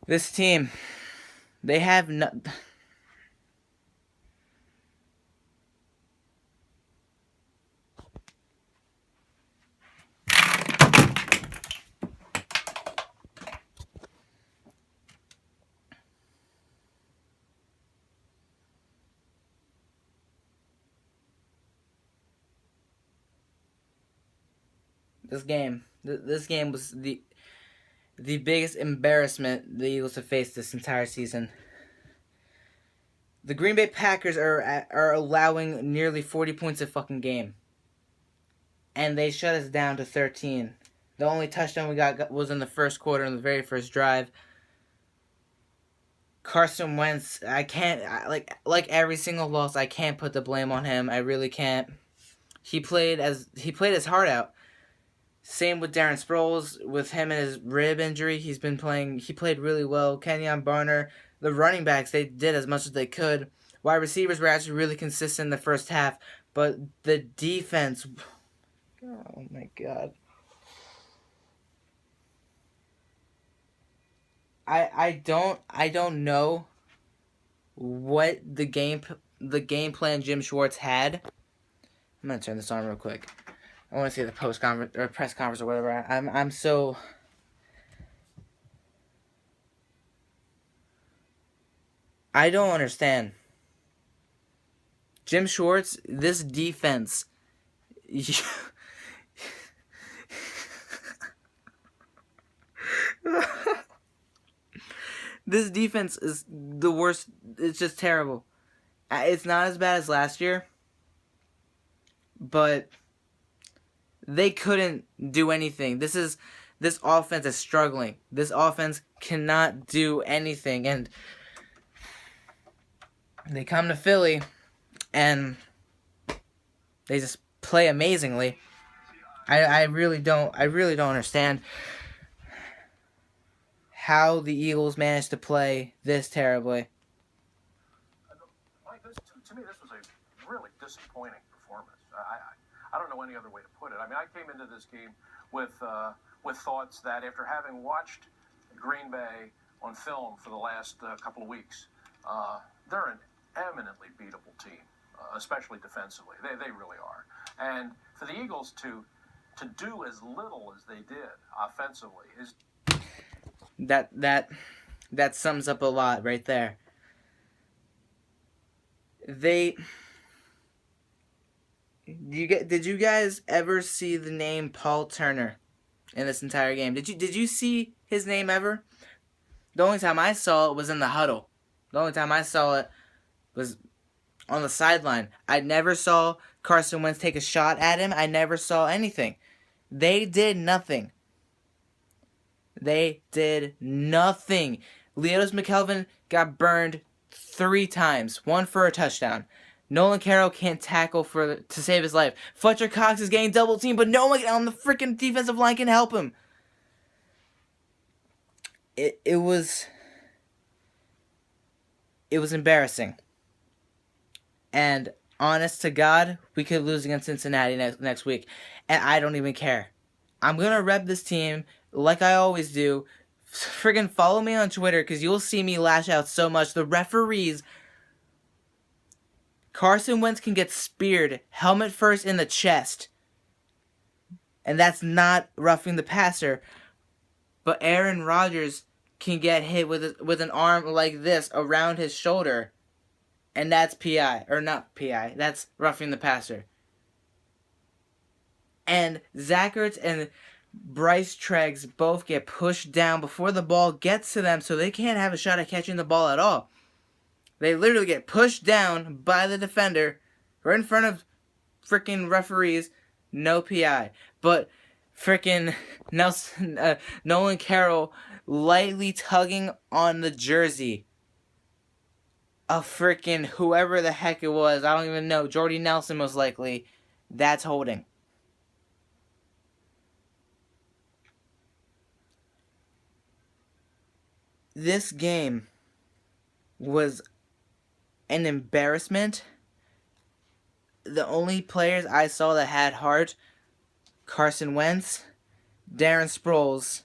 This team, they have no. This game was the biggest embarrassment the Eagles have faced this entire season. The Green Bay Packers are allowing nearly 40 points a fucking game, and they shut us down to 13. The only touchdown we got was in the first quarter, in the very first drive. Carson Wentz, I can't like every single loss. I can't put the blame on him. I really can't. He played his heart out. Same with Darren Sproles. With him and his rib injury, he played really well. Kenyon Barner, the running backs, they did as much as they could. Wide receivers were actually really consistent in the first half, but the defense, oh my god. I don't know what the game plan Jim Schwartz had. I'm gonna turn this on real quick. I want to see the post conference or press conference or whatever. I'm so. I don't understand. Jim Schwartz, this defense. This defense is the worst. It's just terrible. It's not as bad as last year, but they couldn't do anything. This offense is struggling. This offense cannot do anything, and they come to Philly, and they just play amazingly. I really don't understand how the Eagles managed to play this terribly. To me, this was a really disappointing performance. I don't know any other way to put it. I mean, I came into this game with thoughts that after having watched Green Bay on film for the last couple of weeks, they're an eminently beatable team, especially defensively. They really are. And for the Eagles to do as little as they did offensively is that sums up a lot right there. Did you guys ever see the name Paul Turner in this entire game? Did you see his name ever? The only time I saw it was in the huddle. The only time I saw it was on the sideline. I never saw Carson Wentz take a shot at him. I never saw anything. They did nothing. They did nothing. Leotis McKelvin got burned 3 times, 1 for a touchdown. Nolan Carroll can't tackle to save his life. Fletcher Cox is getting double teamed, but no one on the freaking defensive line can help him. It was embarrassing. And honest to God, we could lose against Cincinnati next week, and I don't even care. I'm gonna rep this team like I always do. Friggin' follow me on Twitter, because you'll see me lash out so much. The referees, Carson Wentz can get speared helmet first in the chest, and that's not roughing the passer. But Aaron Rodgers can get hit with an arm like this around his shoulder, and that's PI. Or not PI, that's roughing the passer. And Zach Ertz and Bryce Treggs both get pushed down before the ball gets to them, so they can't have a shot at catching the ball at all. They literally get pushed down by the defender right in front of freaking referees. No PI. But freaking Nolan Carroll lightly tugging on the jersey of freaking whoever the heck it was. I don't even know. Jordy Nelson most likely. That's holding. This game was an embarrassment. The only players I saw that had heart: Carson Wentz, Darren Sproles,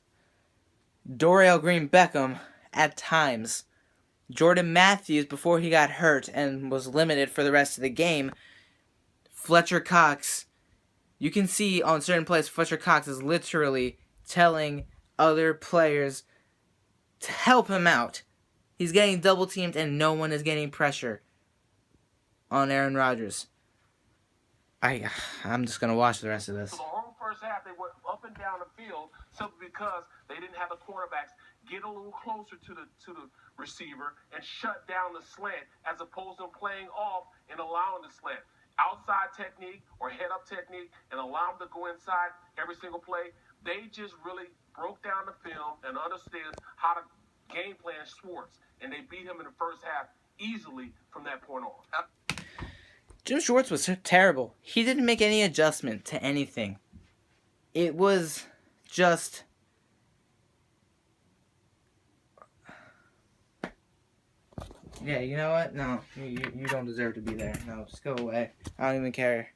Dorial Green Beckham, at times. Jordan Matthews, before he got hurt and was limited for the rest of the game, Fletcher Cox, you can see on certain plays, Fletcher Cox is literally telling other players to help him out. He's getting double teamed and no one is getting pressure on Aaron Rodgers. I'm just going to watch the rest of this. So the whole first half, they went up and down the field simply because they didn't have the quarterbacks get a little closer to the receiver and shut down the slant, as opposed to playing off and allowing the slant. Outside technique or head-up technique and allow them to go inside every single play. They just really broke down the film and understood how to game plan Schwartz, and they beat him in the first half easily from that point on. Jim Schwartz was terrible. He didn't make any adjustment to anything. It was just... Yeah, you know what? No, you don't deserve to be there. No, just go away. I don't even care.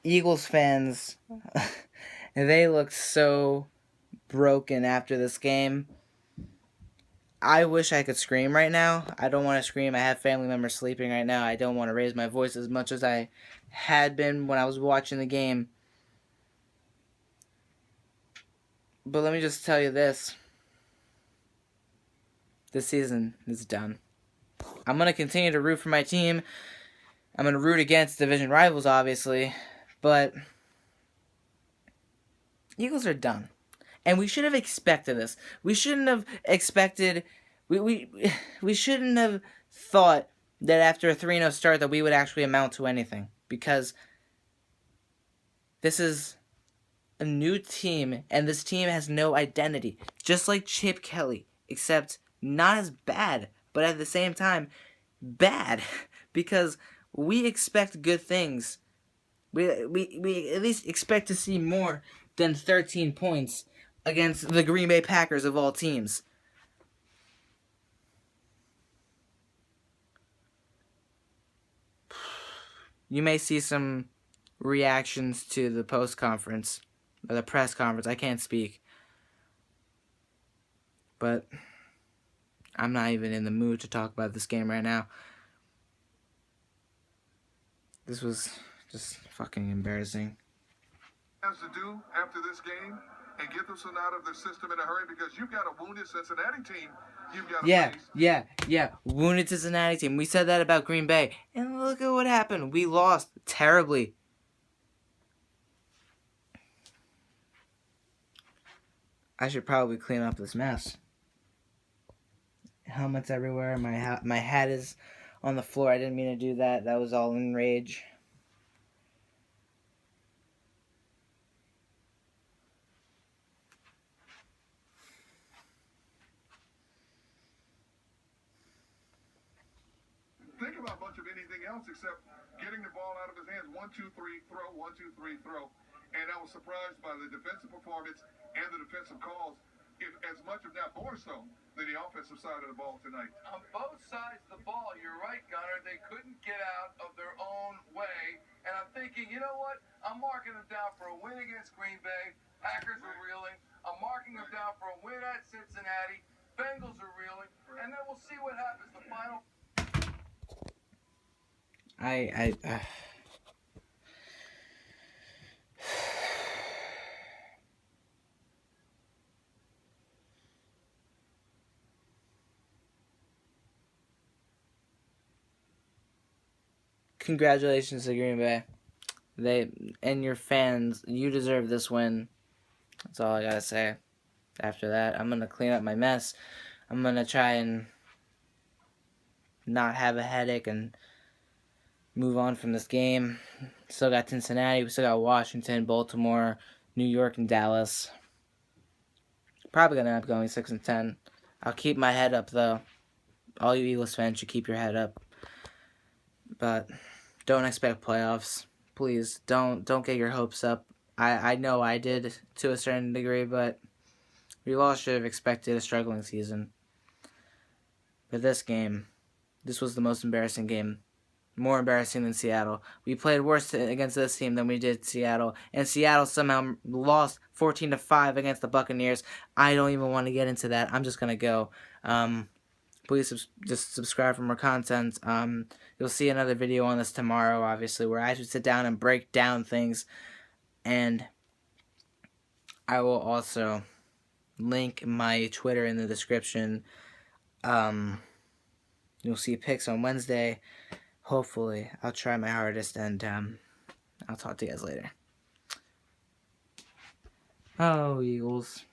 Eagles fans, they look so broken after this game. I wish I could scream right now. I don't want to scream. I have family members sleeping right now. I don't want to raise my voice as much as I had been when I was watching the game. But let me just tell you this. This season is done. I'm going to continue to root for my team. I'm going to root against division rivals, obviously. But Eagles are done. And we should have expected this. We shouldn't have expected... We shouldn't have thought that after a 3-0 start that we would actually amount to anything. Because this is a new team, and this team has no identity. Just like Chip Kelly, except not as bad, but at the same time, bad. Because we expect good things. We at least expect to see more than 13 points against the Green Bay Packers of all teams. You may see some reactions to the post-conference, or the press conference. I can't speak. But I'm not even in the mood to talk about this game right now. This was just fucking embarrassing. Has to do after this game and get this one out of their system in a hurry, because you've got a wounded Cincinnati team you've got to face. Yeah. Wounded Cincinnati team. We said that about Green Bay. And look at what happened. We lost terribly. I should probably clean up this mess. Helmets everywhere. My hat is on the floor. I didn't mean to do that. That was all in rage. Think about much of anything else except getting the ball out of his hands. 1, 2, 3, throw. 1, 2, 3, throw. And I was surprised by the defensive performance and the defensive calls, if as much, if not more so, than the offensive side of the ball tonight. On both sides of the ball, you're right, Gunnar. They couldn't get out of their own way. And I'm thinking, you know what? I'm marking them down for a win against Green Bay. Packers are reeling. I'm marking them down for a win at Cincinnati. Bengals are reeling. And then we'll see what happens. The final... Congratulations to Green Bay. They and your fans, you deserve this win. That's all I gotta say. After that, I'm gonna clean up my mess. I'm gonna try and not have a headache and move on from this game. Still got Cincinnati. We still got Washington, Baltimore, New York, and Dallas. Probably gonna end up going 6-10. I'll keep my head up though. All you Eagles fans should keep your head up. But don't expect playoffs. Please don't get your hopes up. I know I did to a certain degree, but we all should have expected a struggling season. But this game, this was the most embarrassing game more embarrassing than Seattle. We played worse against this team than we did Seattle, and Seattle somehow lost 14-5 against the Buccaneers. I don't even want to get into that. I'm just gonna go. Please just subscribe for more content. You'll see another video on this tomorrow, obviously, where I actually sit down and break down things, and I will also link my Twitter in the description. You'll see pics on Wednesday. Hopefully, I'll try my hardest, and I'll talk to you guys later. Oh, Eagles.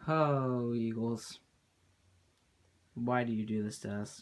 Oh, Eagles. Why do you do this to us?